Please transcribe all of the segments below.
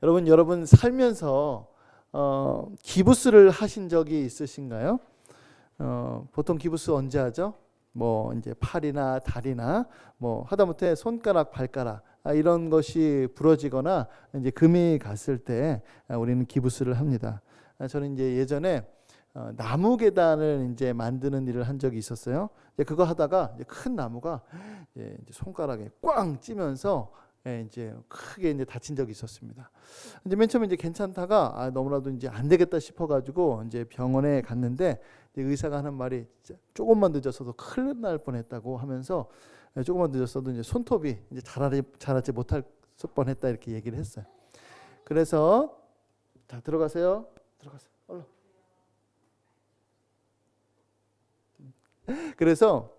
여러분 살면서 기부스를 하신 적이 있으신가요? 보통 기부스 언제 하죠? 뭐 이제 팔이나 다리나 뭐 하다못해 손가락, 발가락 이런 것이 부러지거나 이제 금이 갔을 때 우리는 기부스를 합니다. 저는 이제 예전에 나무 계단을 이제 만드는 일을 한 적이 있었어요. 이제 그거 하다가 이제 큰 나무가 이제 손가락에 꽝 찌면서 이제 크게 이제 다친 적이 있었습니다. 이제 맨 처음에 이제 괜찮다가 너무나도 이제 안 되겠다 싶어가지고 이제 병원에 갔는데 이제 의사가 하는 말이 조금만 늦었어도 큰일 날 뻔했다고 하면서 조금만 늦었어도 이제 손톱이 이제 자라지 못할 뻔했다 이렇게 얘기를 했어요. 그래서 자 들어가세요. 얼른. 그래서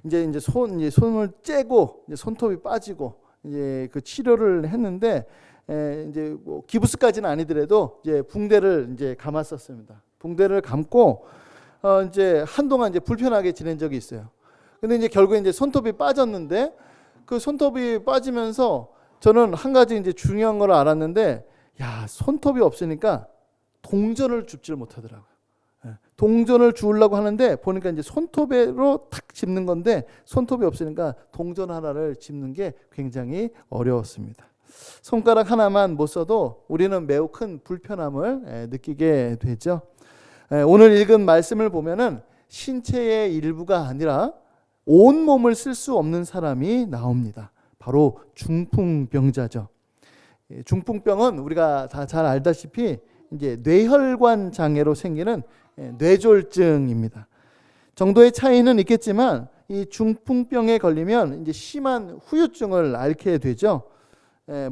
이제 손을 째고 이제 손톱이 빠지고 이제 그 치료를 했는데 이제 뭐 기부스까지는 아니더라도 이제 붕대를 이제 감았었습니다. 붕대를 감고 이제 한동안 이제 불편하게 지낸 적이 있어요. 근데 이제 결국에 이제 손톱이 빠졌는데 그 손톱이 빠지면서 저는 한 가지 이제 중요한 걸 알았는데 야, 손톱이 없으니까 동전을 줍질 못하더라고요. 동전을 주우려고 하는데 보니까 이제 손톱으로 탁 짚는 건데 손톱이 없으니까 동전 하나를 짚는 게 굉장히 어려웠습니다. 손가락 하나만 못 써도 우리는 매우 큰 불편함을 느끼게 되죠. 오늘 읽은 말씀을 보면은 신체의 일부가 아니라 온 몸을 쓸 수 없는 사람이 나옵니다. 바로 중풍병자죠. 중풍병은 우리가 다 잘 알다시피 이제 뇌혈관 장애로 생기는 뇌졸중입니다. 정도의 차이는 있겠지만 이 중풍병에 걸리면 이제 심한 후유증을 앓게 되죠.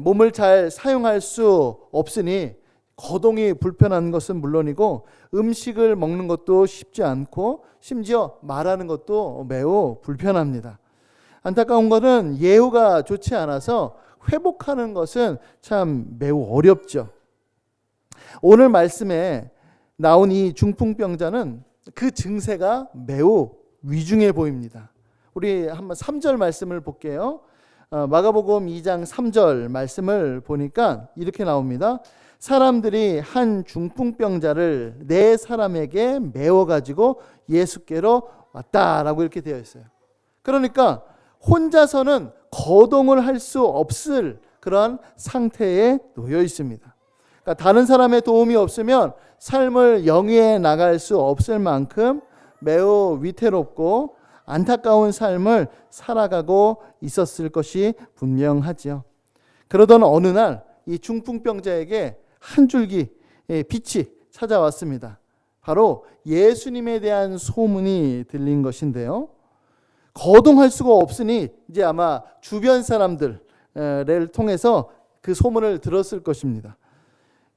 몸을 잘 사용할 수 없으니 거동이 불편한 것은 물론이고 음식을 먹는 것도 쉽지 않고 심지어 말하는 것도 매우 불편합니다. 안타까운 것은 예후가 좋지 않아서 회복하는 것은 참 매우 어렵죠. 오늘 말씀에 나온 이 중풍병자는 그 증세가 매우 위중해 보입니다. 우리 한번 3절 말씀을 볼게요. 마가복음 2장 3절 말씀을 보니까 이렇게 나옵니다. 사람들이 한 중풍병자를 네 사람에게 메워가지고 예수께로 왔다라고 이렇게 되어 있어요. 그러니까 혼자서는 거동을 할 수 없을 그런 상태에 놓여 있습니다. 그러니까 다른 사람의 도움이 없으면 삶을 영위해 나갈 수 없을 만큼 매우 위태롭고 안타까운 삶을 살아가고 있었을 것이 분명하지요. 그러던 어느 날 이 중풍병자에게 한 줄기 빛이 찾아왔습니다. 바로 예수님에 대한 소문이 들린 것인데요. 거동할 수가 없으니 이제 아마 주변 사람들을 통해서 그 소문을 들었을 것입니다.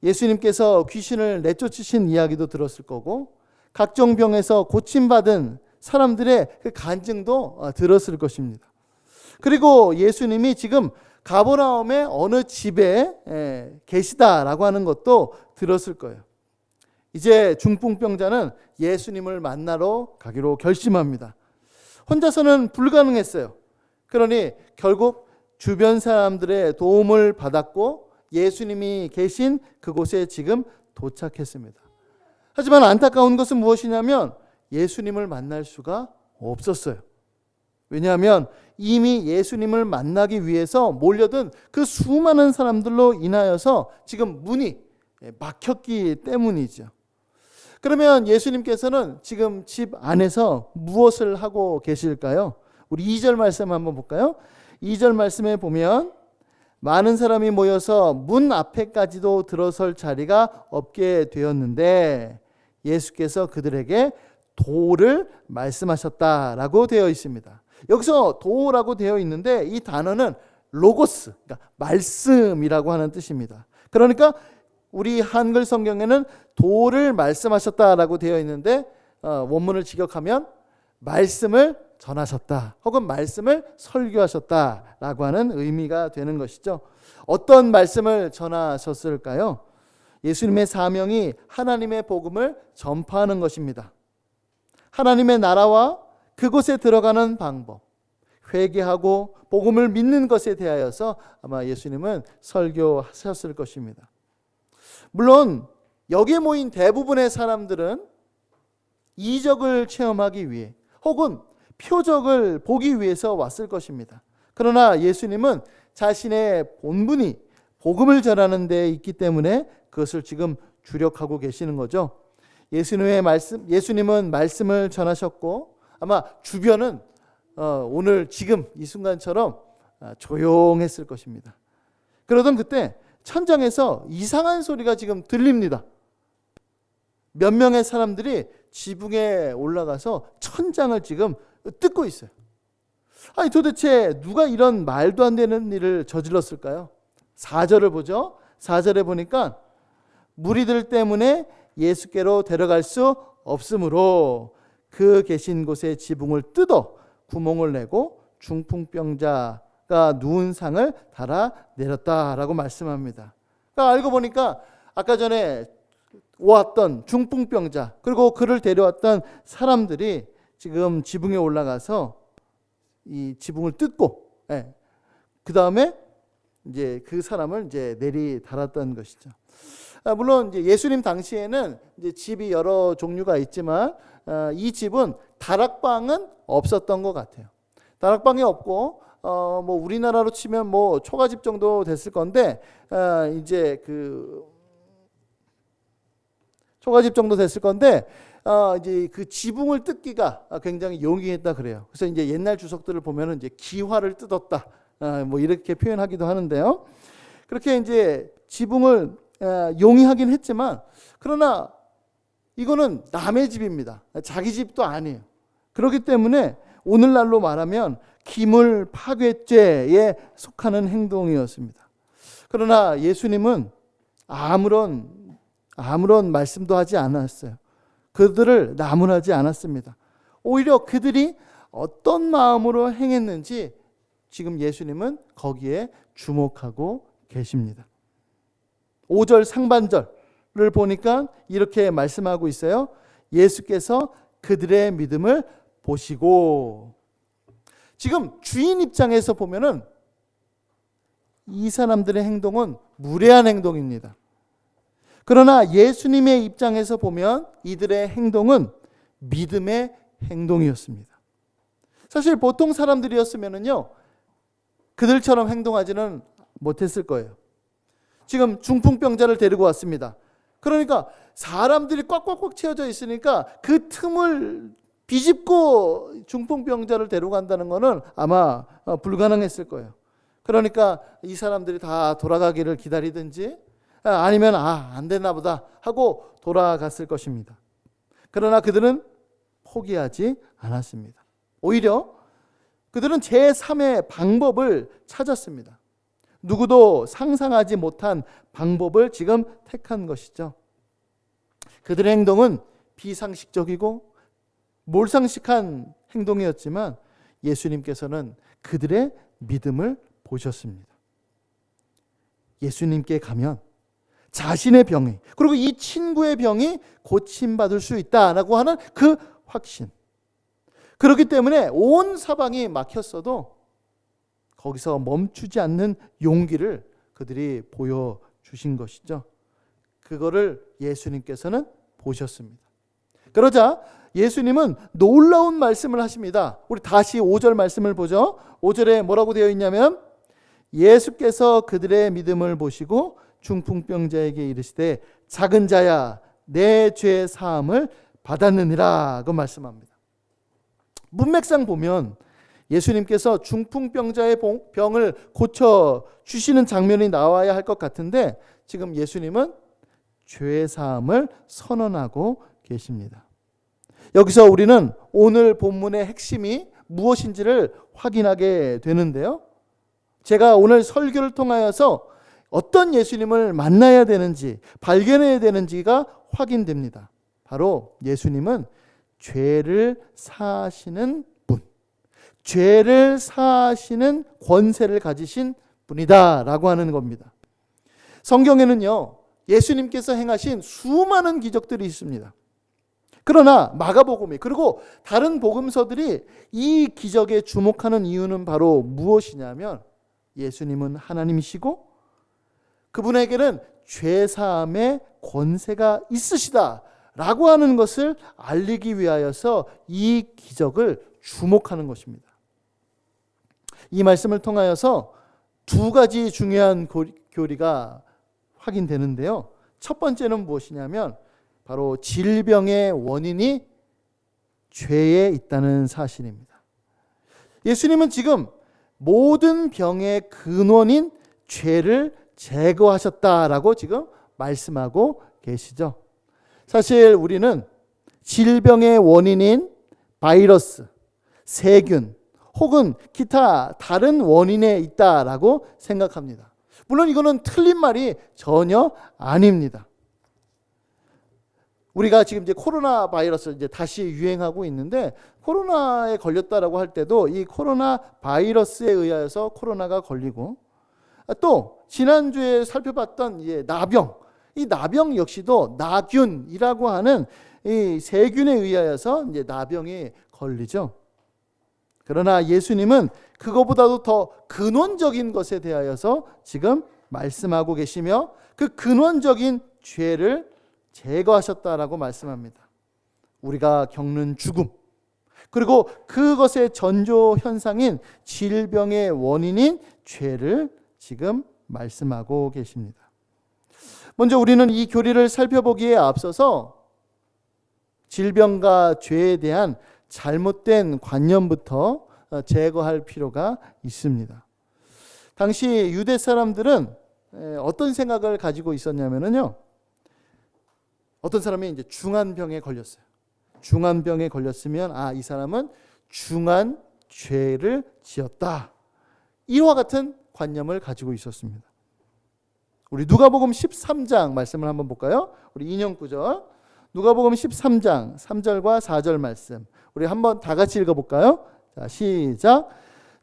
예수님께서 귀신을 내쫓으신 이야기도 들었을 거고 각종 병에서 고침받은 사람들의 그 간증도 들었을 것입니다. 그리고 예수님이 지금 가버나움의 어느 집에 계시다라고 하는 것도 들었을 거예요. 이제 중풍병자는 예수님을 만나러 가기로 결심합니다. 혼자서는 불가능했어요. 그러니 결국 주변 사람들의 도움을 받았고 예수님이 계신 그곳에 지금 도착했습니다. 하지만 안타까운 것은 무엇이냐면 예수님을 만날 수가 없었어요. 왜냐하면 이미 예수님을 만나기 위해서 몰려든 그 수많은 사람들로 인하여서 지금 문이 막혔기 때문이죠. 그러면 예수님께서는 지금 집 안에서 무엇을 하고 계실까요? 우리 2절 말씀 한번 볼까요? 2절 말씀에 보면 많은 사람이 모여서 문 앞에까지도 들어설 자리가 없게 되었는데 예수께서 그들에게 도를 말씀하셨다라고 되어 있습니다. 여기서 도라고 되어 있는데 이 단어는 로고스, 그러니까 말씀이라고 하는 뜻입니다. 그러니까 우리 한글 성경에는 도를 말씀하셨다라고 되어 있는데 원문을 직역하면 말씀을 전하셨다 혹은 말씀을 설교하셨다라고 하는 의미가 되는 것이죠. 어떤 말씀을 전하셨을까요? 예수님의 사명이 하나님의 복음을 전파하는 것입니다. 하나님의 나라와 그곳에 들어가는 방법, 회개하고 복음을 믿는 것에 대하여서 아마 예수님은 설교하셨을 것입니다. 물론 여기에 모인 대부분의 사람들은 이적을 체험하기 위해 혹은 표적을 보기 위해서 왔을 것입니다. 그러나 예수님은 자신의 본분이 복음을 전하는 데 있기 때문에 그것을 지금 주력하고 계시는 거죠. 예수님은 말씀을 전하셨고 아마 주변은 오늘 지금 이 순간처럼 조용했을 것입니다. 그러던 그때 천장에서 이상한 소리가 지금 들립니다. 몇 명의 사람들이 지붕에 올라가서 천장을 지금 뜯고 있어요. 아니 도대체 누가 이런 말도 안 되는 일을 저질렀을까요? 4절을 보죠. 4절에 보니까 무리들 때문에 예수께로 데려갈 수 없으므로 그 계신 곳에 지붕을 뜯어 구멍을 내고 중풍병자가 누운 상을 달아 내렸다라고 말씀합니다. 그러니까 알고 보니까 아까 전에 왔던 중풍병자 그리고 그를 데려왔던 사람들이 지금 지붕에 올라가서 이 지붕을 뜯고 그 다음에 이제 그 사람을 이제 내리 달았던 것이죠. 물론 이제 예수님 당시에는 이제 집이 여러 종류가 있지만 이 집은 다락방은 없었던 것 같아요. 다락방이 없고 뭐 우리나라로 치면 뭐 초가집 정도 됐을 건데 이제 그 초가집 정도 됐을 건데 이제 그 지붕을 뜯기가 굉장히 용이했다 그래요. 그래서 이제 옛날 주석들을 보면은 이제 기와를 뜯었다 뭐 이렇게 표현하기도 하는데요. 그렇게 이제 지붕을 용이하긴 했지만 그러나 이거는 남의 집입니다. 자기 집도 아니에요. 그렇기 때문에 오늘날로 말하면 기물 파괴죄에 속하는 행동이었습니다. 그러나 예수님은 아무런 말씀도 하지 않았어요. 그들을 나무라지 않았습니다. 오히려 그들이 어떤 마음으로 행했는지 지금 예수님은 거기에 주목하고 계십니다. 5절 상반절을 보니까 이렇게 말씀하고 있어요. 예수께서 그들의 믿음을 보시고. 지금 주인 입장에서 보면은 이 사람들의 행동은 무례한 행동입니다. 그러나 예수님의 입장에서 보면 이들의 행동은 믿음의 행동이었습니다. 사실 보통 사람들이었으면은요, 그들처럼 행동하지는 못했을 거예요. 지금 중풍병자를 데리고 왔습니다. 그러니까 사람들이 꽉꽉꽉 채워져 있으니까 그 틈을 비집고 중풍병자를 데려간다는 것은 아마 불가능했을 거예요. 그러니까 이 사람들이 다 돌아가기를 기다리든지 아니면 안 됐나 보다 하고 돌아갔을 것입니다. 그러나 그들은 포기하지 않았습니다. 오히려 그들은 제3의 방법을 찾았습니다. 누구도 상상하지 못한 방법을 지금 택한 것이죠. 그들의 행동은 비상식적이고 몰상식한 행동이었지만 예수님께서는 그들의 믿음을 보셨습니다. 예수님께 가면 자신의 병이 그리고 이 친구의 병이 고침받을 수 있다라고 하는 그 확신. 그렇기 때문에 온 사방이 막혔어도 거기서 멈추지 않는 용기를 그들이 보여주신 것이죠. 그거를 예수님께서는 보셨습니다. 그러자 예수님은 놀라운 말씀을 하십니다. 우리 다시 5절 말씀을 보죠. 5절에 뭐라고 되어 있냐면 예수께서 그들의 믿음을 보시고 중풍병자에게 이르시되 작은 자야 내 죄 사함을 받았느니라고 말씀합니다. 문맥상 보면 예수님께서 중풍병자의 병을 고쳐 주시는 장면이 나와야 할 것 같은데 지금 예수님은 죄 사함을 선언하고 계십니다. 여기서 우리는 오늘 본문의 핵심이 무엇인지를 확인하게 되는데요. 제가 오늘 설교를 통하여서 어떤 예수님을 만나야 되는지 발견해야 되는지가 확인됩니다. 바로 예수님은 죄를 사하시는 분, 죄를 사하시는 권세를 가지신 분이다라고 하는 겁니다. 성경에는요, 예수님께서 행하신 수많은 기적들이 있습니다. 그러나 마가복음이 그리고 다른 복음서들이 이 기적에 주목하는 이유는 바로 무엇이냐면 예수님은 하나님이시고 그분에게는 죄사함의 권세가 있으시다라고 하는 것을 알리기 위하여서 이 기적을 주목하는 것입니다. 이 말씀을 통하여서 두 가지 중요한 교리가 확인되는데요. 첫 번째는 무엇이냐면 바로 질병의 원인이 죄에 있다는 사실입니다. 예수님은 지금 모든 병의 근원인 죄를 제거하셨다라고 지금 말씀하고 계시죠. 사실 우리는 질병의 원인인 바이러스, 세균 혹은 기타 다른 원인에 있다라고 생각합니다. 물론 이거는 틀린 말이 전혀 아닙니다. 우리가 지금 이제 코로나 바이러스 이제 다시 유행하고 있는데 코로나에 걸렸다라고 할 때도 이 코로나 바이러스에 의하여서 코로나가 걸리고 또 지난주에 살펴봤던 나병, 이 나병 역시도 나균이라고 하는 이 세균에 의하여서 이제 나병이 걸리죠. 그러나 예수님은 그거보다도 더 근원적인 것에 대하여서 지금 말씀하고 계시며 그 근원적인 죄를 제거하셨다라고 말씀합니다. 우리가 겪는 죽음, 그리고 그것의 전조 현상인 질병의 원인인 죄를 지금 말씀하고 계십니다. 먼저 우리는 이 교리를 살펴보기에 앞서서 질병과 죄에 대한 잘못된 관념부터 제거할 필요가 있습니다. 당시 유대 사람들은 어떤 생각을 가지고 있었냐면요. 어떤 사람이 이제 중한병에 걸렸어요. 중한병에 걸렸으면 이 사람은 중한 죄를 지었다. 이와 같은 관념을 가지고 있었습니다. 우리 누가복음 13장 말씀을 한번 볼까요? 우리 인용 구절. 누가복음 13장 3절과 4절 말씀. 우리 한번 다 같이 읽어볼까요? 자, 시작.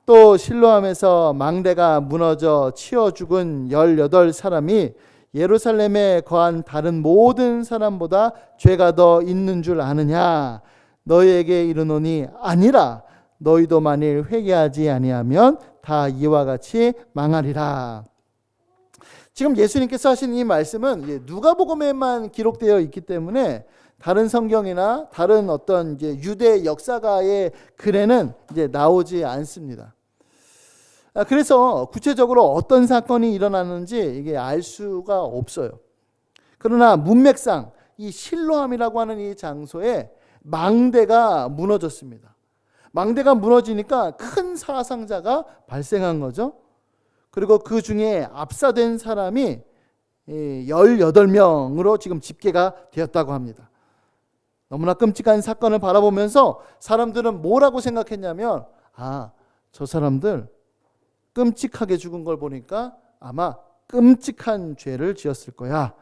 또 실로암에서 망대가 무너져 치어 죽은 18사람이 예루살렘에 거한 다른 모든 사람보다 죄가 더 있는 줄 아느냐? 너희에게 이르노니 아니라 너희도 만일 회개하지 아니하면 다 이와 같이 망하리라. 지금 예수님께서 하신 이 말씀은 누가복음에만 기록되어 있기 때문에 다른 성경이나 다른 어떤 이제 유대 역사가의 글에는 이제 나오지 않습니다. 그래서 구체적으로 어떤 사건이 일어났는지 이게 알 수가 없어요. 그러나 문맥상 이 실로암이라고 하는 이 장소에 망대가 무너졌습니다. 망대가 무너지니까 큰 사상자가 발생한 거죠. 그리고 그 중에 압사된 사람이 18명으로 지금 집계가 되었다고 합니다. 너무나 끔찍한 사건을 바라보면서 사람들은 뭐라고 생각했냐면 저 사람들 끔찍하게 죽은 걸 보니까 아마 끔찍한 죄를 지었을 거야.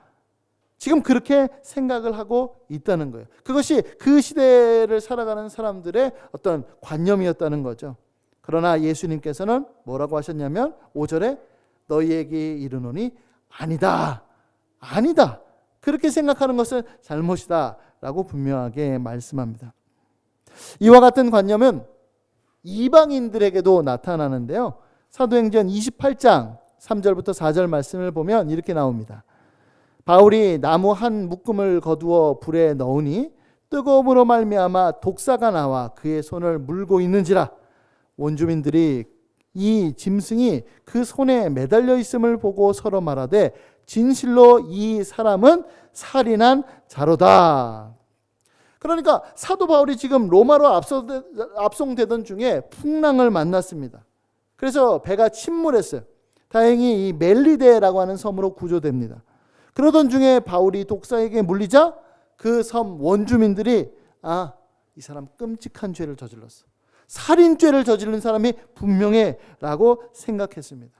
지금 그렇게 생각을 하고 있다는 거예요. 그것이 그 시대를 살아가는 사람들의 어떤 관념이었다는 거죠. 그러나 예수님께서는 뭐라고 하셨냐면 5절에 너희에게 이르노니 아니다. 아니다. 그렇게 생각하는 것은 잘못이다 라고 분명하게 말씀합니다. 이와 같은 관념은 이방인들에게도 나타나는데요. 사도행전 28장 3절부터 4절 말씀을 보면 이렇게 나옵니다. 바울이 나무 한 묶음을 거두어 불에 넣으니 뜨거움으로 말미암아 독사가 나와 그의 손을 물고 있는지라. 원주민들이 이 짐승이 그 손에 매달려 있음을 보고 서로 말하되 진실로 이 사람은 살인한 자로다. 그러니까 사도 바울이 지금 로마로 압송되던 중에 풍랑을 만났습니다. 그래서 배가 침몰했어요. 다행히 이 멜리데라고 하는 섬으로 구조됩니다. 그러던 중에 바울이 독사에게 물리자 그 섬 원주민들이 이 사람 끔찍한 죄를 저질렀어. 살인죄를 저지른 사람이 분명해 라고 생각했습니다.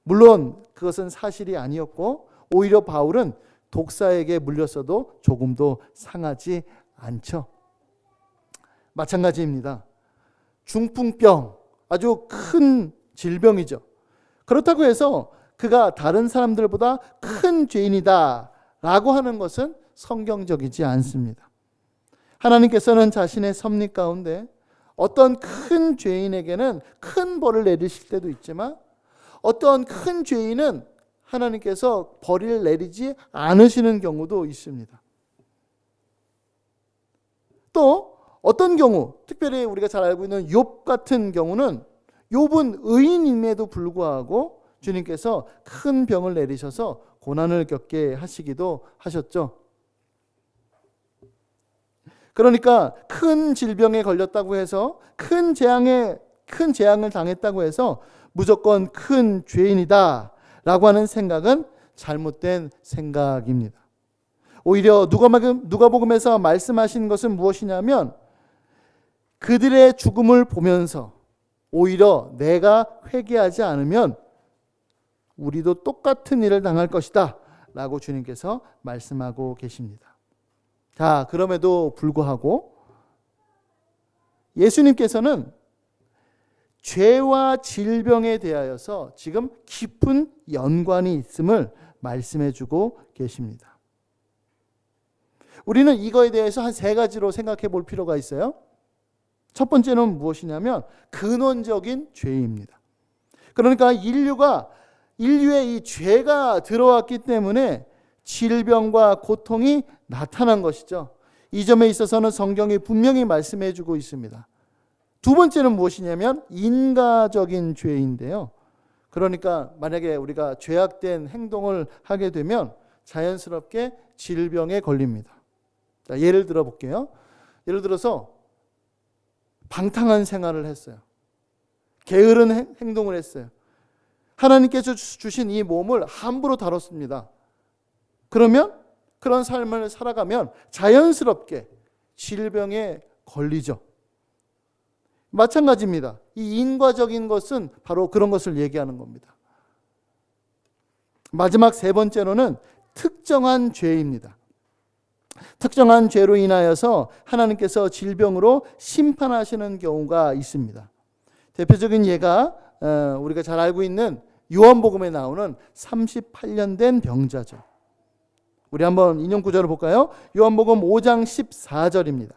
물론 그것은 사실이 아니었고 오히려 바울은 독사에게 물렸어도 조금도 상하지 않죠. 마찬가지입니다. 중풍병, 아주 큰 질병이죠. 그렇다고 해서 그가 다른 사람들보다 큰 죄인이다 라고 하는 것은 성경적이지 않습니다. 하나님께서는 자신의 섭리 가운데 어떤 큰 죄인에게는 큰 벌을 내리실 때도 있지만 어떤 큰 죄인은 하나님께서 벌을 내리지 않으시는 경우도 있습니다. 또 어떤 경우, 특별히 우리가 잘 알고 있는 욥 같은 경우는 욥은 의인임에도 불구하고 주님께서 큰 병을 내리셔서 고난을 겪게 하시기도 하셨죠. 그러니까 큰 질병에 걸렸다고 해서 큰 재앙을 당했다고 해서 무조건 큰 죄인이다 라고 하는 생각은 잘못된 생각입니다. 오히려 누가복음에서 말씀하신 것은 무엇이냐면 그들의 죽음을 보면서 오히려 내가 회개하지 않으면 우리도 똑같은 일을 당할 것이다 라고 주님께서 말씀하고 계십니다. 자, 그럼에도 불구하고 예수님께서는 죄와 질병에 대하여서 지금 깊은 연관이 있음을 말씀해 주고 계십니다. 우리는 이거에 대해서 한 세 가지로 생각해 볼 필요가 있어요. 첫 번째는 무엇이냐면 근원적인 죄입니다. 그러니까 인류의 이 죄가 들어왔기 때문에 질병과 고통이 나타난 것이죠. 이 점에 있어서는 성경이 분명히 말씀해 주고 있습니다. 두 번째는 무엇이냐면 인과적인 죄인데요. 그러니까 만약에 우리가 죄악된 행동을 하게 되면 자연스럽게 질병에 걸립니다. 자, 예를 들어 볼게요. 예를 들어서 방탕한 생활을 했어요. 게으른 행동을 했어요. 하나님께서 주신 이 몸을 함부로 다뤘습니다. 그러면 그런 삶을 살아가면 자연스럽게 질병에 걸리죠. 마찬가지입니다. 이 인과적인 것은 바로 그런 것을 얘기하는 겁니다. 마지막 세 번째로는 특정한 죄입니다. 특정한 죄로 인하여서 하나님께서 질병으로 심판하시는 경우가 있습니다. 대표적인 예가 우리가 잘 알고 있는 요한복음에 나오는 38년 된 병자죠. 우리 한번 인용 구절을 볼까요? 요한복음 5장 14절입니다.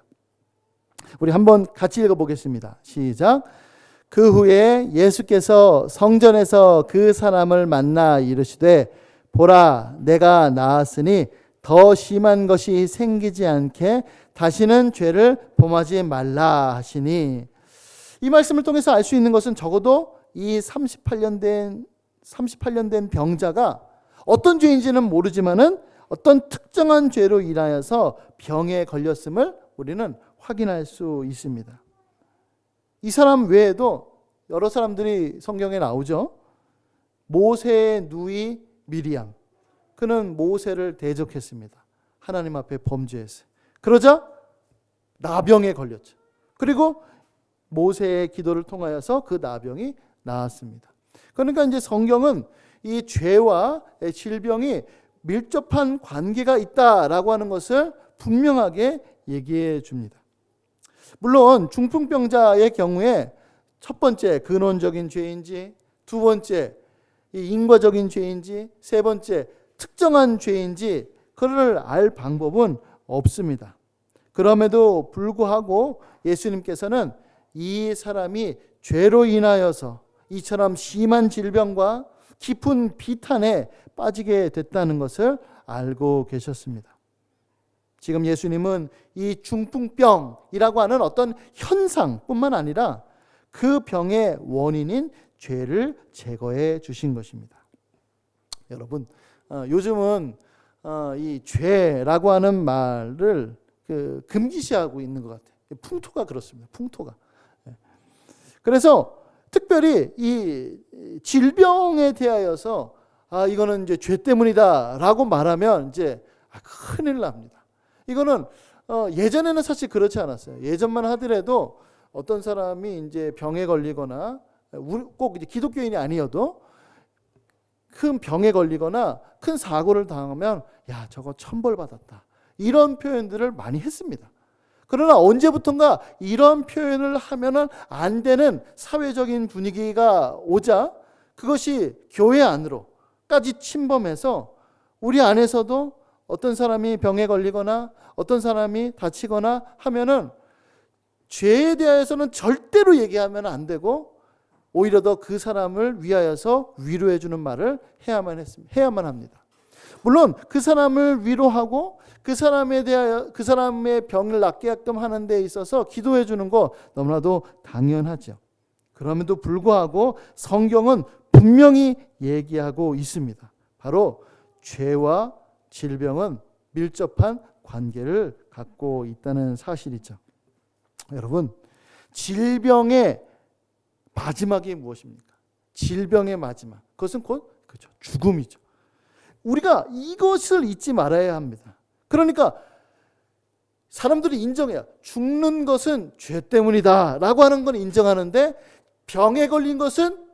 우리 한번 같이 읽어보겠습니다. 시작. 그 후에 예수께서 성전에서 그 사람을 만나 이르시되 보라 내가 나았으니 더 심한 것이 생기지 않게 다시는 죄를 범하지 말라 하시니, 이 말씀을 통해서 알 수 있는 것은 적어도 이 38년 된 병자가 어떤 죄인지는 모르지만은 어떤 특정한 죄로 인하여서 병에 걸렸음을 우리는 확인할 수 있습니다. 이 사람 외에도 여러 사람들이 성경에 나오죠. 모세의 누이 미리암, 그는 모세를 대적했습니다. 하나님 앞에 범죄했어요. 그러자 나병에 걸렸죠. 그리고 모세의 기도를 통하여서 그 나병이 나았습니다. 그러니까 이제 성경은 이 죄와 질병이 밀접한 관계가 있다라고 하는 것을 분명하게 얘기해 줍니다. 물론 중풍병자의 경우에 첫 번째 근원적인 죄인지, 두 번째 인과적인 죄인지, 세 번째 특정한 죄인지 그를 알 방법은 없습니다. 그럼에도 불구하고 예수님께서는 이 사람이 죄로 인하여서 이처럼 심한 질병과 깊은 비탄에 빠지게 됐다는 것을 알고 계셨습니다. 지금 예수님은 이 중풍병이라고 하는 어떤 현상뿐만 아니라 그 병의 원인인 죄를 제거해 주신 것입니다. 여러분, 요즘은 이 죄라고 하는 말을 금기시하고 있는 것 같아요. 풍토가 그렇습니다. 풍토가. 그래서 특별히 이 질병에 대하여서 이거는 이제 죄 때문이다라고 말하면 이제 큰일 납니다. 이거는 예전에는 사실 그렇지 않았어요. 예전만 하더라도 어떤 사람이 이제 병에 걸리거나 꼭 이제 기독교인이 아니어도 큰 병에 걸리거나 큰 사고를 당하면 야, 저거 천벌 받았다, 이런 표현들을 많이 했습니다. 그러나 언제부턴가 이런 표현을 하면은 안 되는 사회적인 분위기가 오자 그것이 교회 안으로까지 침범해서 우리 안에서도 어떤 사람이 병에 걸리거나 어떤 사람이 다치거나 하면은 죄에 대해서는 절대로 얘기하면 안 되고 오히려 더 그 사람을 위하여서 위로해 주는 말을 해야만 합니다. 물론 그 사람을 위로하고 그 사람에 대하여 그 사람의 병을 낫게끔 하는 데 있어서 기도해 주는 거 너무나도 당연하죠. 그럼에도 불구하고 성경은 분명히 얘기하고 있습니다. 바로 죄와 질병은 밀접한 관계를 갖고 있다는 사실이죠. 여러분, 질병의 마지막이 무엇입니까? 질병의 마지막. 그것은 곧 그렇죠. 죽음이죠. 우리가 이것을 잊지 말아야 합니다. 그러니까 사람들이 인정해요. 죽는 것은 죄 때문이다 라고 하는 건 인정하는데 병에 걸린 것은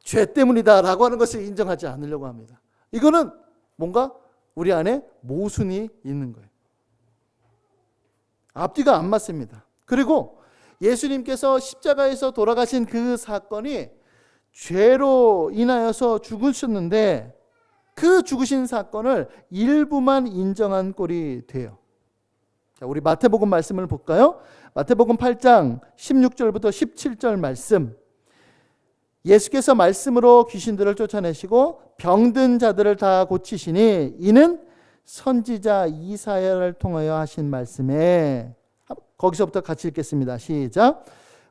죄 때문이다 라고 하는 것을 인정하지 않으려고 합니다. 이거는 뭔가 우리 안에 모순이 있는 거예요. 앞뒤가 안 맞습니다. 그리고 예수님께서 십자가에서 돌아가신 그 사건이 죄로 인하여서 죽으셨는데 그 죽으신 사건을 일부만 인정한 꼴이 돼요. 자, 우리 마태복음 말씀을 볼까요? 마태복음 8장 16절부터 17절 말씀. 예수께서 말씀으로 귀신들을 쫓아내시고 병든 자들을 다 고치시니 이는 선지자 이사야를 통하여 하신 말씀에, 거기서부터 같이 읽겠습니다. 시작.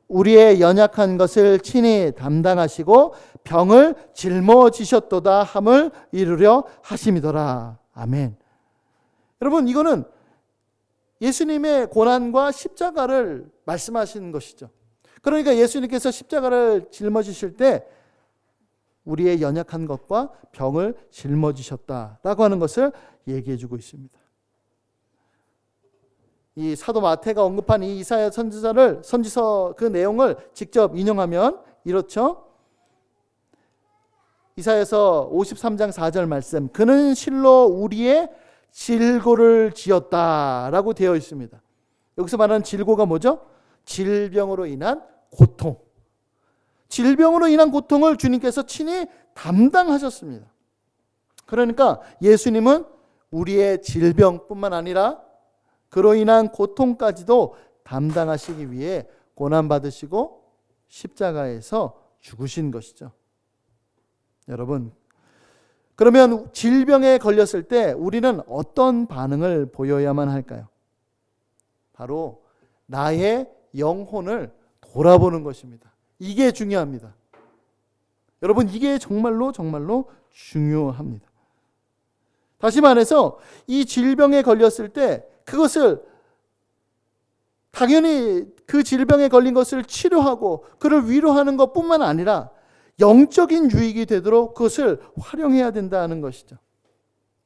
우리의 연약한 것을 친히 담당하시고 병을 짊어지셨도다 함을 이루려 하심이더라. 아멘. 여러분, 이거는 예수님의 고난과 십자가를 말씀하시는 것이죠. 그러니까 예수님께서 십자가를 짊어지실 때 우리의 연약한 것과 병을 짊어지셨다라고 하는 것을 얘기해 주고 있습니다. 이 사도 마태가 언급한 이 이사야 선지서 그 내용을 직접 인용하면 이렇죠. 이사야서 53장 4절 말씀. 그는 실로 우리의 질고를 지었다라고 되어 있습니다. 여기서 말하는 질고가 뭐죠? 질병으로 인한 고통. 질병으로 인한 고통을 주님께서 친히 담당하셨습니다. 그러니까 예수님은 우리의 질병뿐만 아니라 그로 인한 고통까지도 담당하시기 위해 고난받으시고 십자가에서 죽으신 것이죠. 여러분, 그러면 질병에 걸렸을 때 우리는 어떤 반응을 보여야만 할까요? 바로 나의 영혼을 돌아보는 것입니다. 이게 중요합니다. 여러분, 이게 정말로 중요합니다. 다시 말해서 이 질병에 걸렸을 때 그것을 당연히 그 질병에 걸린 것을 치료하고 그를 위로하는 것뿐만 아니라 영적인 유익이 되도록 그것을 활용해야 된다는 것이죠.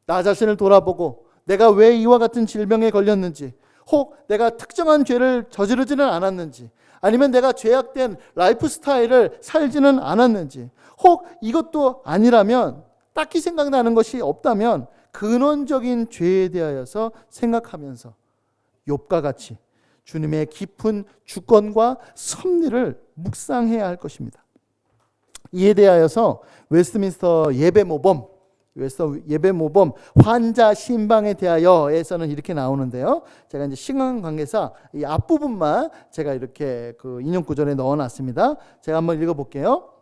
나 자신을 돌아보고 내가 왜 이와 같은 질병에 걸렸는지, 혹 내가 특정한 죄를 저지르지는 않았는지, 아니면 내가 죄악된 라이프 스타일을 살지는 않았는지, 혹 이것도 아니라면 딱히 생각나는 것이 없다면 근원적인 죄에 대하여서 생각하면서 욥과 같이 주님의 깊은 주권과 섭리를 묵상해야 할 것입니다. 이에 대하여서 웨스트민스터 예배모범 환자 신방에 대하여에서는 이렇게 나오는데요. 제가 이제 시간 관계상 이 앞부분만 제가 이렇게 그 인용 구절에 넣어놨습니다. 제가 한번 읽어볼게요.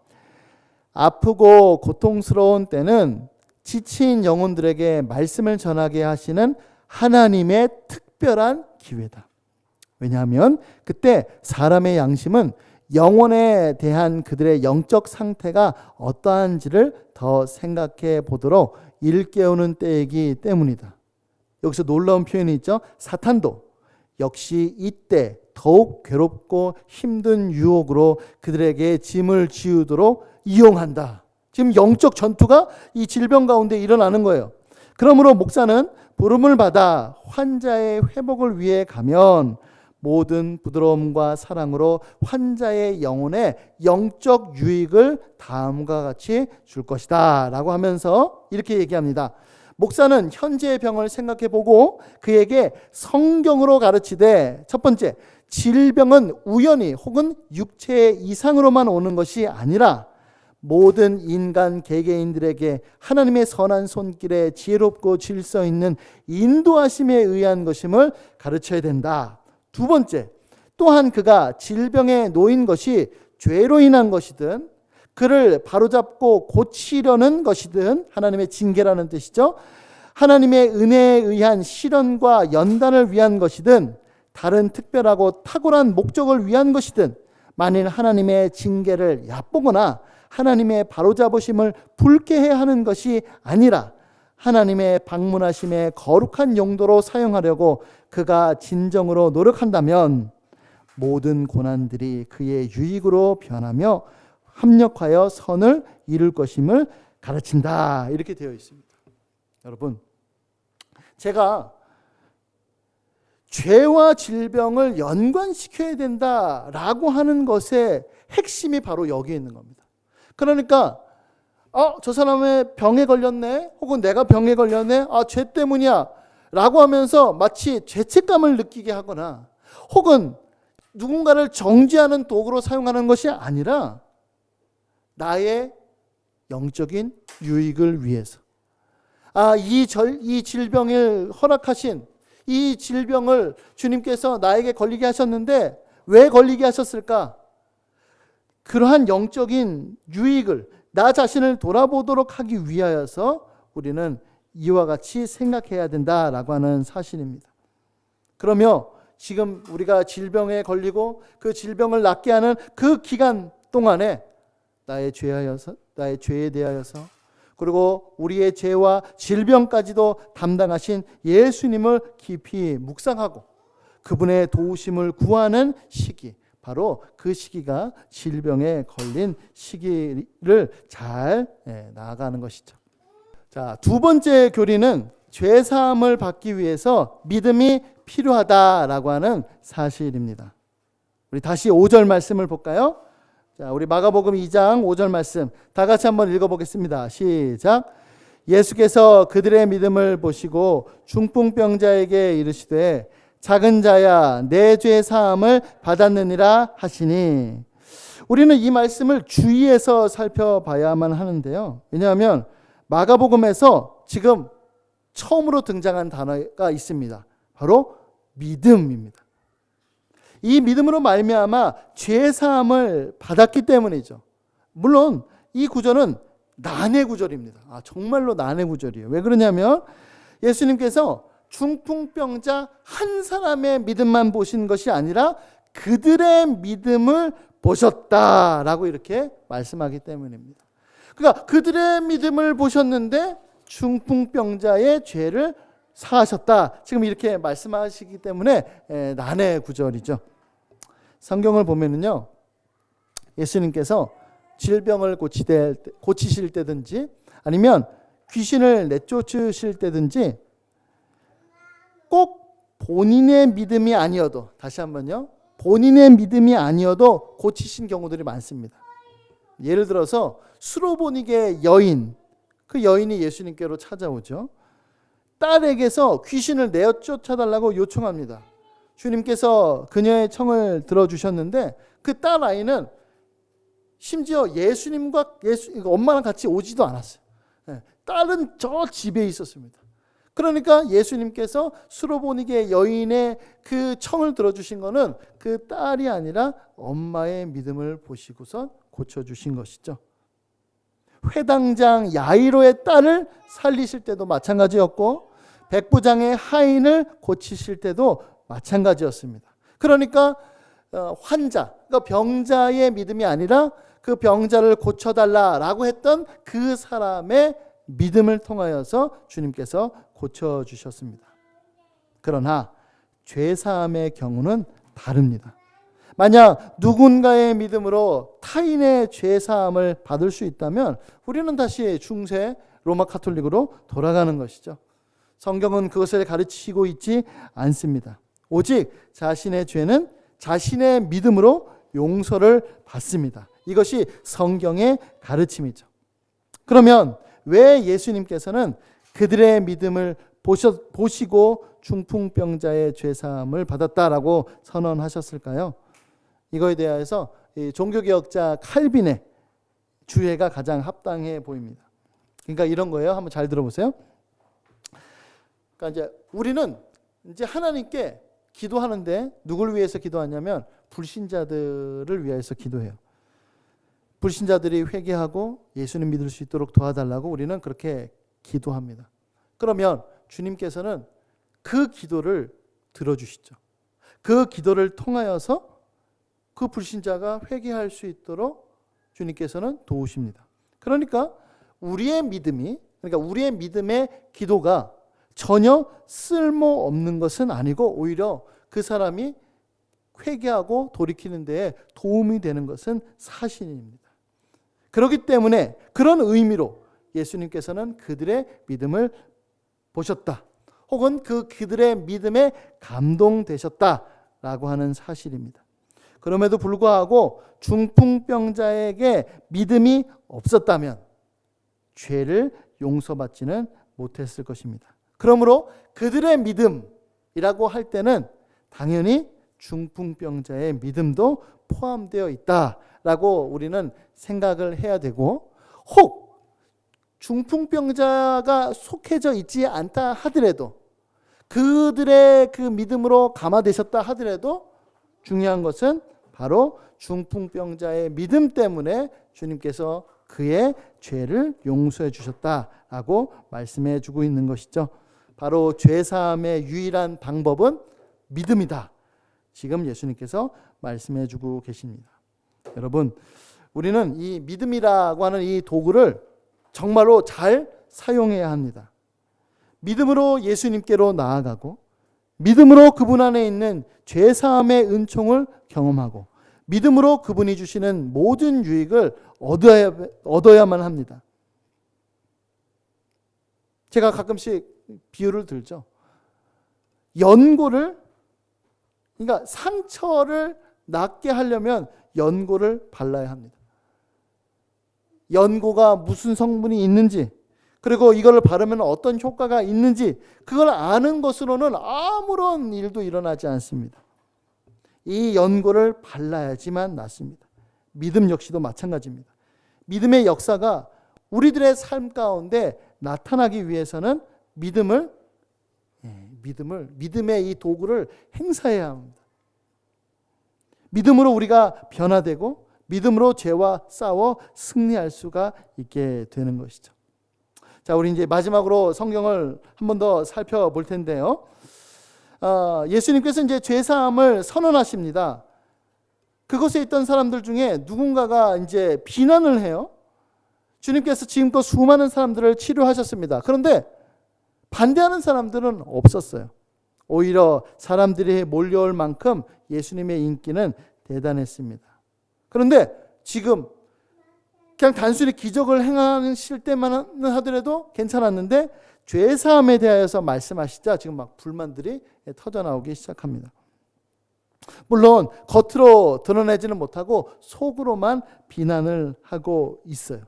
아프고 고통스러운 때는 지친 영혼들에게 말씀을 전하게 하시는 하나님의 특별한 기회다. 왜냐하면 그때 사람의 양심은 영혼에 대한 그들의 영적 상태가 어떠한지를 더 생각해 보도록 일깨우는 때이기 때문이다. 여기서 놀라운 표현이 있죠. 사탄도 역시 이때 더욱 괴롭고 힘든 유혹으로 그들에게 짐을 지우도록 이용한다. 지금 영적 전투가 이 질병 가운데 일어나는 거예요. 그러므로 목사는 부름을 받아 환자의 회복을 위해 가면 모든 부드러움과 사랑으로 환자의 영혼에 영적 유익을 다음과 같이 줄 것이다 라고 하면서 이렇게 얘기합니다. 목사는 현재의 병을 생각해 보고 그에게 성경으로 가르치되, 첫 번째, 질병은 우연히 혹은 육체 이상으로만 오는 것이 아니라 모든 인간 개개인들에게 하나님의 선한 손길에 지혜롭고 질서 있는 인도하심에 의한 것임을 가르쳐야 된다. 두 번째, 또한 그가 질병에 놓인 것이 죄로 인한 것이든 그를 바로잡고 고치려는 것이든, 하나님의 징계라는 뜻이죠. 하나님의 은혜에 의한 실현과 연단을 위한 것이든 다른 특별하고 탁월한 목적을 위한 것이든, 만일 하나님의 징계를 얕보거나 하나님의 바로잡으심을 불쾌해 하는 것이 아니라 하나님의 방문하심의 거룩한 용도로 사용하려고 그가 진정으로 노력한다면 모든 고난들이 그의 유익으로 변하며 합력하여 선을 이룰 것임을 가르친다. 이렇게 되어 있습니다. 여러분, 제가 죄와 질병을 연관시켜야 된다라고 하는 것의 핵심이 바로 여기에 있는 겁니다. 그러니까 저 사람의 병에 걸렸네, 혹은 내가 병에 걸렸네, 죄 때문이야 라고 하면서 마치 죄책감을 느끼게 하거나, 혹은 누군가를 정죄하는 도구로 사용하는 것이 아니라 나의 영적인 유익을 위해서, 이 질병을 허락하신, 이 질병을 주님께서 나에게 걸리게 하셨는데 왜 걸리게 하셨을까? 그러한 영적인 유익을, 나 자신을 돌아보도록 하기 위하여서 우리는 이와 같이 생각해야 된다라고 하는 사실입니다. 그러며 지금 우리가 질병에 걸리고 그 질병을 낫게 하는 그 기간 동안에 나의 죄에 대하여서, 그리고 우리의 죄와 질병까지도 담당하신 예수님을 깊이 묵상하고 그분의 도우심을 구하는 시기, 바로 그 시기가 질병에 걸린 시기를 잘 나아가는 것이죠. 자, 두 번째 교리는 죄 사함을 받기 위해서 믿음이 필요하다라고 하는 사실입니다. 우리 다시 5절 말씀을 볼까요? 자, 우리 마가복음 2장 5절 말씀 다 같이 한번 읽어보겠습니다. 시작. 예수께서 그들의 믿음을 보시고 중풍병자에게 이르시되 작은 자야 내 죄 사함을 받았느니라 하시니, 우리는 이 말씀을 주의해서 살펴봐야만 하는데요. 왜냐하면 마가복음에서 지금 처음으로 등장한 단어가 있습니다. 바로 믿음입니다. 이 믿음으로 말미암아 죄 사함을 받았기 때문이죠. 물론 이 구절은 난해 구절입니다. 정말로 난해 구절이에요. 왜 그러냐면 예수님께서 중풍병자 한 사람의 믿음만 보신 것이 아니라 그들의 믿음을 보셨다라고 이렇게 말씀하기 때문입니다. 그러니까 그들의 믿음을 보셨는데 중풍병자의 죄를 사하셨다, 지금 이렇게 말씀하시기 때문에 난해 구절이죠. 성경을 보면은요, 예수님께서 질병을 고치실 때든지 아니면 귀신을 내쫓으실 때든지 꼭 본인의 믿음이 아니어도, 다시 한번요, 본인의 믿음이 아니어도 고치신 경우들이 많습니다. 예를 들어서 수로보니게 여인, 그 여인이 예수님께로 찾아오죠. 딸에게서 귀신을 내쫓아달라고 요청합니다. 주님께서 그녀의 청을 들어주셨는데 그 딸 아이는 심지어 예수님과 엄마랑 같이 오지도 않았어요. 딸은 저 집에 있었습니다. 그러니까 예수님께서 수로보니게 여인의 그 청을 들어주신 것은 그 딸이 아니라 엄마의 믿음을 보시고서 고쳐주신 것이죠. 회당장 야이로의 딸을 살리실 때도 마찬가지였고 백부장의 하인을 고치실 때도 마찬가지였습니다. 그러니까 환자, 그러니까 병자의 믿음이 아니라 그 병자를 고쳐달라라고 했던 그 사람의 믿음을 통하여서 주님께서 고쳐주셨습니다. 그러나 죄사함의 경우는 다릅니다. 만약 누군가의 믿음으로 타인의 죄사함을 받을 수 있다면 우리는 다시 중세 로마 카톨릭으로 돌아가는 것이죠. 성경은 그것을 가르치고 있지 않습니다. 오직 자신의 죄는 자신의 믿음으로 용서를 받습니다. 이것이 성경의 가르침이죠. 그러면 왜 예수님께서는 그들의 믿음을 보시고 중풍병자의 죄사함을 받았다라고 선언하셨을까요? 이거에 대해서 종교개혁자 칼빈의 주해가 가장 합당해 보입니다. 그러니까 이런 거예요. 한번 잘 들어보세요. 그러니까 이제 우리는 이제 하나님께 기도하는데 누굴 위해서 기도하냐면 불신자들을 위해서 기도해요. 불신자들이 회개하고 예수님 믿을 수 있도록 도와달라고 우리는 그렇게 기도합니다. 그러면 주님께서는 그 기도를 들어주시죠. 그 기도를 통하여서 그 불신자가 회개할 수 있도록 주님께서는 도우십니다. 그러니까 우리의 믿음의 기도가 전혀 쓸모없는 것은 아니고 오히려 그 사람이 회개하고 돌이키는 데에 도움이 되는 것은 사실입니다. 그렇기 때문에 그런 의미로 예수님께서는 그들의 믿음을 보셨다. 혹은 그들의 믿음에 감동되셨다라고 하는 사실입니다. 그럼에도 불구하고 중풍병자에게 믿음이 없었다면 죄를 용서받지는 못했을 것입니다. 그러므로 그들의 믿음이라고 할 때는 당연히 중풍병자의 믿음도 포함되어 있다라고 우리는 생각을 해야 되고, 혹 중풍병자가 속해져 있지 않다 하더라도 그들의 그 믿음으로 감화되셨다 하더라도 중요한 것은 바로 중풍병자의 믿음 때문에 주님께서 그의 죄를 용서해 주셨다라고 말씀해 주고 있는 것이죠. 바로 죄사함의 유일한 방법은 믿음이다. 지금 예수님께서 말씀해 주고 계십니다. 여러분, 우리는 이 믿음이라고 하는 이 도구를 정말로 잘 사용해야 합니다. 믿음으로 예수님께로 나아가고 믿음으로 그분 안에 있는 죄사함의 은총을 경험하고 믿음으로 그분이 주시는 모든 유익을 얻어야만 합니다. 제가 가끔씩 비유를 들죠. 그러니까 상처를 낫게 하려면 연고를 발라야 합니다. 연고가 무슨 성분이 있는지, 그리고 이걸 바르면 어떤 효과가 있는지 그걸 아는 것으로는 아무런 일도 일어나지 않습니다. 이 연고를 발라야지만 낫습니다. 믿음 역시도 마찬가지입니다. 믿음의 역사가 우리들의 삶 가운데 나타나기 위해서는 믿음의 이 도구를 행사해야 합니다. 믿음으로 우리가 변화되고 믿음으로 죄와 싸워 승리할 수가 있게 되는 것이죠. 자, 우리 이제 마지막으로 성경을 한 번 더 살펴볼 텐데요. 예수님께서 이제 죄사함을 선언하십니다. 그곳에 있던 사람들 중에 누군가가 이제 비난을 해요. 주님께서 지금껏 수많은 사람들을 치료하셨습니다. 그런데 반대하는 사람들은 없었어요. 오히려 사람들이 몰려올 만큼 예수님의 인기는 대단했습니다. 그런데 지금 그냥 단순히 기적을 행하실 때만 하더라도 괜찮았는데 죄사함에 대하여서 말씀하시자 지금 막 불만들이 터져나오기 시작합니다. 물론 겉으로 드러내지는 못하고 속으로만 비난을 하고 있어요.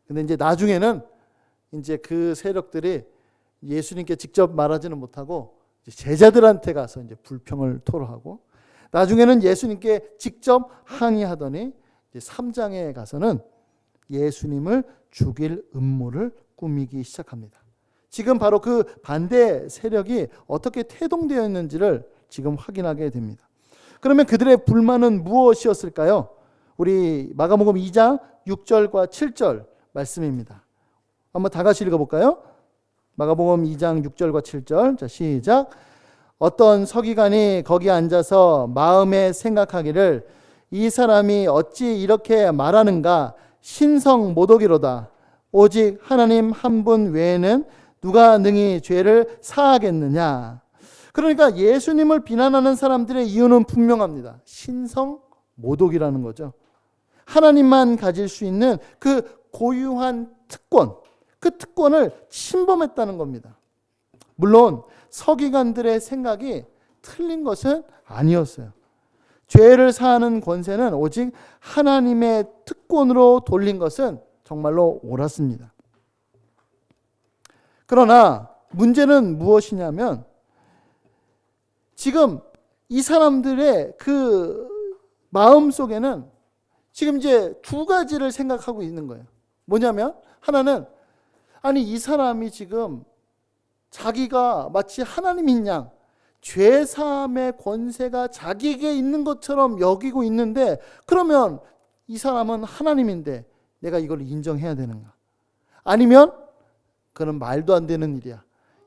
근데 이제 나중에는 이제 그 세력들이 예수님께 직접 말하지는 못하고 제자들한테 가서 이제 불평을 토로하고, 나중에는 예수님께 직접 항의하더니 3장에 가서는 예수님을 죽일 음모를 꾸미기 시작합니다. 지금 바로 그 반대 세력이 어떻게 태동되어 있는지를 지금 확인하게 됩니다. 그러면 그들의 불만은 무엇이었을까요? 우리 마가복음 2장 6절과 7절 말씀입니다. 한번 다 같이 읽어볼까요? 마가복음 2장 6절과 7절. 자, 시작. 어떤 서기관이 거기 앉아서 마음에 생각하기를 이 사람이 어찌 이렇게 말하는가? 신성 모독이로다. 오직 하나님 한 분 외에는 누가 능히 죄를 사하겠느냐? 그러니까 예수님을 비난하는 사람들의 이유는 분명합니다. 신성 모독이라는 거죠. 하나님만 가질 수 있는 그 고유한 특권, 그 특권을 침범했다는 겁니다. 물론 서기관들의 생각이 틀린 것은 아니었어요. 죄를 사하는 권세는 오직 하나님의 특권으로 돌린 것은 정말로 옳았습니다. 그러나 문제는 무엇이냐면 지금 이 사람들의 그 마음 속에는 지금 이제 두 가지를 생각하고 있는 거예요. 뭐냐면 하나는 아니 이 사람이 지금 자기가 마치 하나님인 양 죄사함의 권세가 자기에게 있는 것처럼 여기고 있는데 그러면 이 사람은 하나님인데 내가 이걸 인정해야 되는가? 아니면 그건 말도 안 되는 일이야.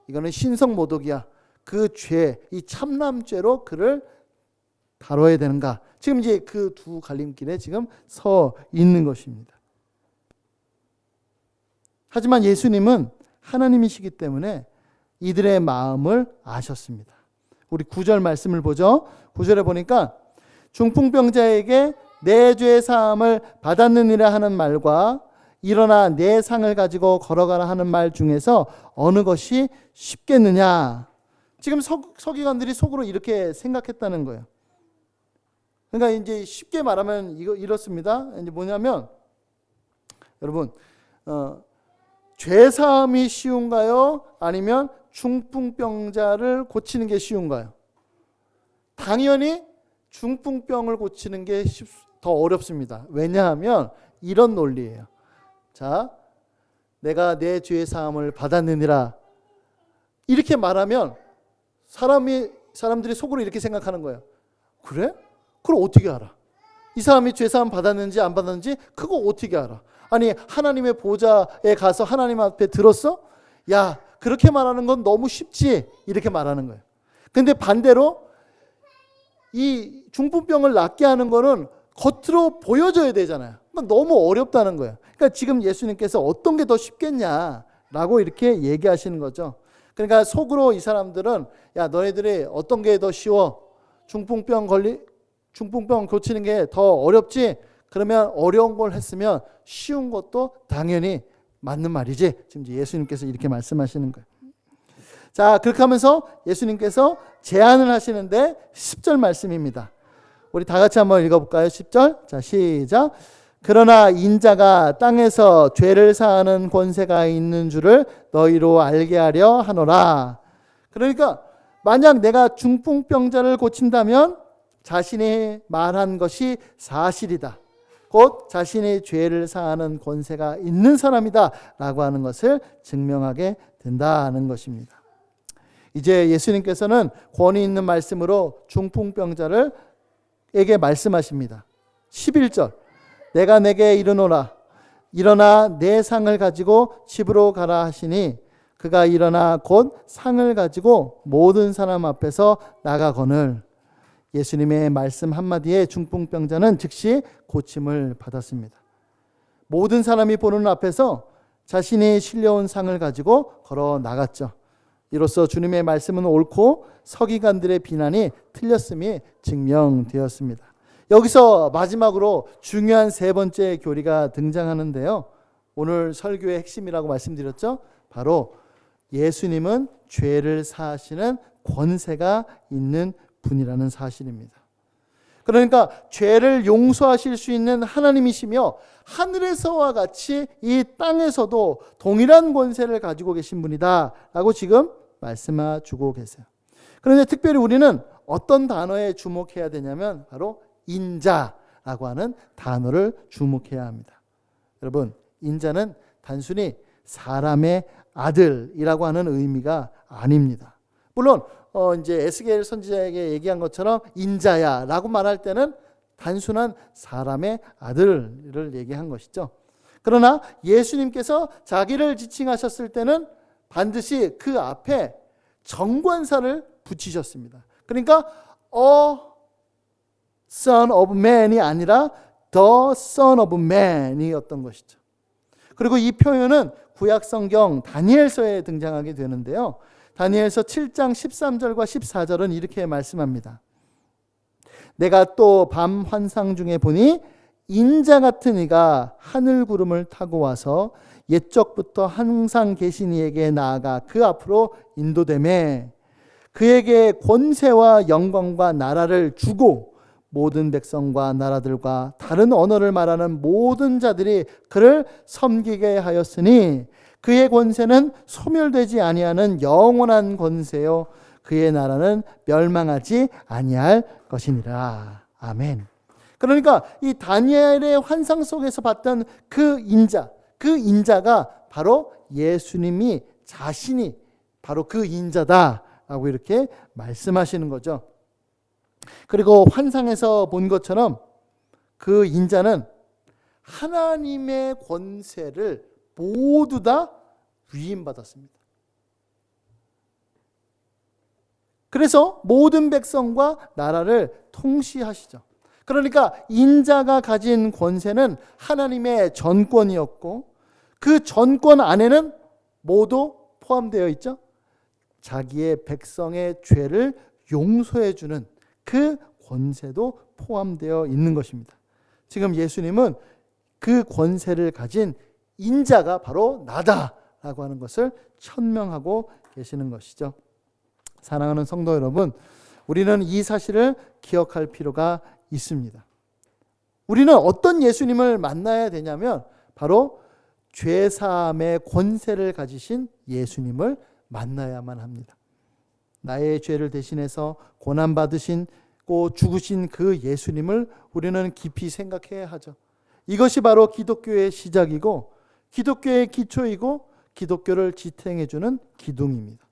이거는 신성모독이야. 그 죄, 이 참남죄로 그를 다뤄야 되는가? 지금 이제 그 두 갈림길에 지금 서 있는 것입니다. 하지만 예수님은 하나님이시기 때문에 이들의 마음을 아셨습니다. 우리 9절 말씀을 보죠. 9절에 보니까 중풍병자에게 내 죄 사함을 받았느니라 하는 말과 일어나 내 상을 가지고 걸어가라 하는 말 중에서 어느 것이 쉽겠느냐. 지금 서기관들이 속으로 이렇게 생각했다는 거예요. 그러니까 이제 쉽게 말하면 이렇습니다. 이제 뭐냐면 여러분 죄 사함이 쉬운가요? 아니면 중풍병자를 고치는 게 쉬운가요? 당연히 중풍병을 고치는 게 더 어렵습니다. 왜냐하면 이런 논리예요. 자, 내가 내 죄 사함을 받았느니라 이렇게 말하면 사람들이 속으로 이렇게 생각하는 거예요. 그래? 그걸 어떻게 알아? 이 사람이 죄 사함 받았는지 안 받았는지 그거 어떻게 알아? 아니 하나님의 보좌에 가서 하나님 앞에 들었어? 야 그렇게 말하는 건 너무 쉽지 이렇게 말하는 거예요. 근데 반대로 이 중풍병을 낫게 하는 거는 겉으로 보여줘야 되잖아요. 그러니까 너무 어렵다는 거예요. 그러니까 지금 예수님께서 어떤 게 더 쉽겠냐라고 이렇게 얘기하시는 거죠. 그러니까 속으로 이 사람들은 야 너희들이 어떤 게 더 쉬워? 중풍병 고치는 게 더 어렵지? 그러면 어려운 걸 했으면 쉬운 것도 당연히 맞는 말이지. 지금 예수님께서 이렇게 말씀하시는 거예요. 자, 그렇게 하면서 예수님께서 제안을 하시는데 10절 말씀입니다. 우리 다 같이 한번 읽어볼까요? 10절. 자, 시작. 그러나 인자가 땅에서 죄를 사하는 권세가 있는 줄을 너희로 알게 하려 하노라. 그러니까 만약 내가 중풍병자를 고친다면 자신이 말한 것이 사실이다. 곧 자신의 죄를 사하는 권세가 있는 사람이다 라고 하는 것을 증명하게 된다는 것입니다. 이제 예수님께서는 권위 있는 말씀으로 중풍병자에게 말씀하십니다. 11절 내가 내게 이르노라 일어나 내 상을 가지고 집으로 가라 하시니 그가 일어나 곧 상을 가지고 모든 사람 앞에서 나가거늘 예수님의 말씀 한마디에 중풍병자는 즉시 고침을 받았습니다. 모든 사람이 보는 앞에서 자신이 실려온 상을 가지고 걸어 나갔죠. 이로써 주님의 말씀은 옳고 서기관들의 비난이 틀렸음이 증명되었습니다. 여기서 마지막으로 중요한 세 번째 교리가 등장하는데요. 오늘 설교의 핵심이라고 말씀드렸죠. 바로 예수님은 죄를 사하시는 권세가 있는 분이라는 사실입니다. 그러니까 죄를 용서하실 수 있는 하나님이시며 하늘에서와 같이 이 땅에서도 동일한 권세를 가지고 계신 분이다 라고 지금 말씀해 주고 계세요. 그런데 특별히 우리는 어떤 단어에 주목해야 되냐면 바로 인자라고 하는 단어를 주목해야 합니다. 여러분, 인자는 단순히 사람의 아들이라고 하는 의미가 아닙니다. 물론 이제 에스겔 선지자에게 얘기한 것처럼 인자야라고 말할 때는 단순한 사람의 아들을 얘기한 것이죠. 그러나 예수님께서 자기를 지칭하셨을 때는 반드시 그 앞에 정관사를 붙이셨습니다. 그러니까 Son of Man이 아니라 The Son of Man이었던 것이죠. 그리고 이 표현은 구약 성경 다니엘서에 등장하게 되는데요. 다니엘서 7장 13절과 14절은 이렇게 말씀합니다. 내가 또 밤 환상 중에 보니 인자 같은 이가 하늘 구름을 타고 와서 옛적부터 항상 계신 이에게 나아가 그 앞으로 인도되매 그에게 권세와 영광과 나라를 주고 모든 백성과 나라들과 다른 언어를 말하는 모든 자들이 그를 섬기게 하였으니 그의 권세는 소멸되지 아니하는 영원한 권세요 그의 나라는 멸망하지 아니할 것이니라. 아멘. 그러니까 이 다니엘의 환상 속에서 봤던 그 인자가 바로 예수님이 자신이 바로 그 인자다라고 이렇게 말씀하시는 거죠. 그리고 환상에서 본 것처럼 그 인자는 하나님의 권세를 모두 다 위임받았습니다. 그래서 모든 백성과 나라를 통치하시죠. 그러니까 인자가 가진 권세는 하나님의 전권이었고 그 전권 안에는 모두 포함되어 있죠. 자기의 백성의 죄를 용서해 주는 그 권세도 포함되어 있는 것입니다. 지금 예수님은 그 권세를 가진 인자가 바로 나다라고 하는 것을 천명하고 계시는 것이죠. 사랑하는 성도 여러분, 우리는 이 사실을 기억할 필요가 있습니다. 우리는 어떤 예수님을 만나야 되냐면 바로 죄사함의 권세를 가지신 예수님을 만나야만 합니다. 나의 죄를 대신해서 고난받으시고 죽으신 그 예수님을 우리는 깊이 생각해야 하죠. 이것이 바로 기독교의 시작이고 기독교의 기초이고 기독교를 지탱해주는 기둥입니다.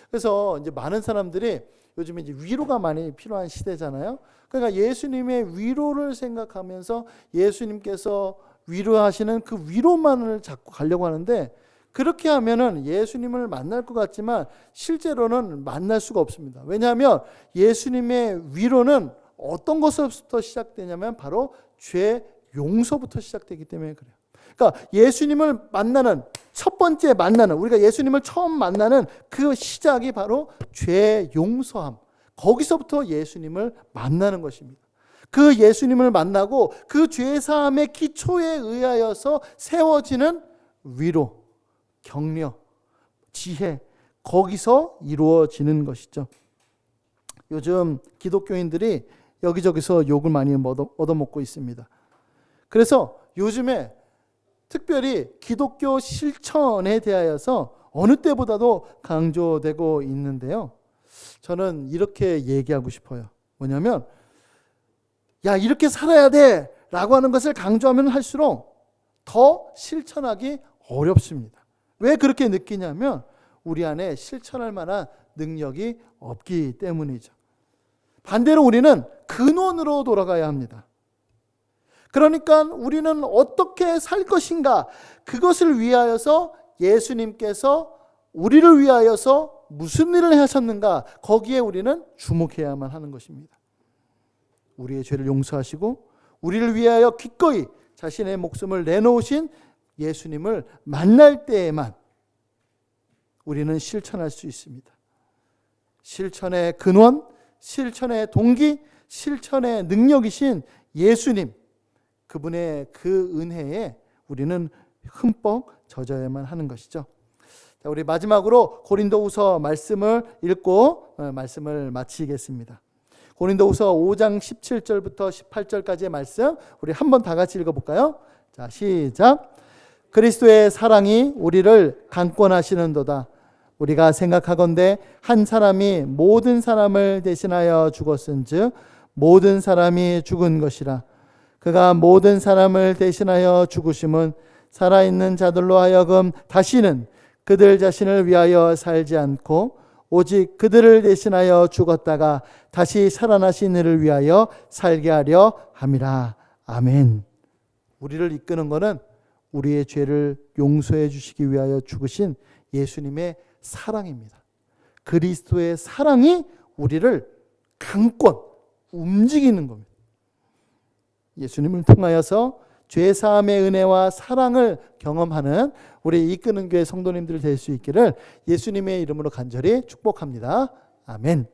그래서 이제 많은 사람들이 요즘에 이제 위로가 많이 필요한 시대잖아요. 그러니까 예수님의 위로를 생각하면서 예수님께서 위로하시는 그 위로만을 자꾸 가려고 하는데 그렇게 하면은 예수님을 만날 것 같지만 실제로는 만날 수가 없습니다. 왜냐하면 예수님의 위로는 어떤 것부터 시작되냐면 바로 죄 용서부터 시작되기 때문에 그래요. 그러니까 예수님을 만나는 첫 번째 만나는 우리가 예수님을 처음 만나는 그 시작이 바로 죄 용서함. 거기서부터 예수님을 만나는 것입니다. 그 예수님을 만나고 그 죄사함의 기초에 의하여서 세워지는 위로, 격려, 지혜 거기서 이루어지는 것이죠. 요즘 기독교인들이 여기저기서 욕을 많이 얻어먹고 있습니다. 그래서 요즘에 특별히 기독교 실천에 대하여서 어느 때보다도 강조되고 있는데요. 저는 이렇게 얘기하고 싶어요. 뭐냐면 야 이렇게 살아야 돼 라고 하는 것을 강조하면 할수록 더 실천하기 어렵습니다. 왜 그렇게 느끼냐면 우리 안에 실천할 만한 능력이 없기 때문이죠. 반대로 우리는 근원으로 돌아가야 합니다. 그러니까 우리는 어떻게 살 것인가 그것을 위하여서 예수님께서 우리를 위하여서 무슨 일을 하셨는가 거기에 우리는 주목해야만 하는 것입니다. 우리의 죄를 용서하시고 우리를 위하여 기꺼이 자신의 목숨을 내놓으신 예수님을 만날 때에만 우리는 실천할 수 있습니다. 실천의 근원, 실천의 동기, 실천의 능력이신 예수님 그분의 그 은혜에 우리는 흠뻑 젖어야만 하는 것이죠. 자, 우리 마지막으로 고린도후서 말씀을 읽고 말씀을 마치겠습니다. 고린도후서 5장 17절부터 18절까지의 말씀 우리 한번 다 같이 읽어볼까요? 자, 시작. 그리스도의 사랑이 우리를 강권하시는도다. 우리가 생각하건대 한 사람이 모든 사람을 대신하여 죽었은즉 모든 사람이 죽은 것이라. 그가 모든 사람을 대신하여 죽으심은 살아있는 자들로 하여금 다시는 그들 자신을 위하여 살지 않고 오직 그들을 대신하여 죽었다가 다시 살아나신 이를 위하여 살게 하려 함이라. 아멘. 우리를 이끄는 것은 우리의 죄를 용서해 주시기 위하여 죽으신 예수님의 사랑입니다. 그리스도의 사랑이 우리를 강권 움직이는 겁니다. 예수님을 통하여서 죄사함의 은혜와 사랑을 경험하는 우리 이끄는 교회 성도님들 될 수 있기를 예수님의 이름으로 간절히 축복합니다. 아멘.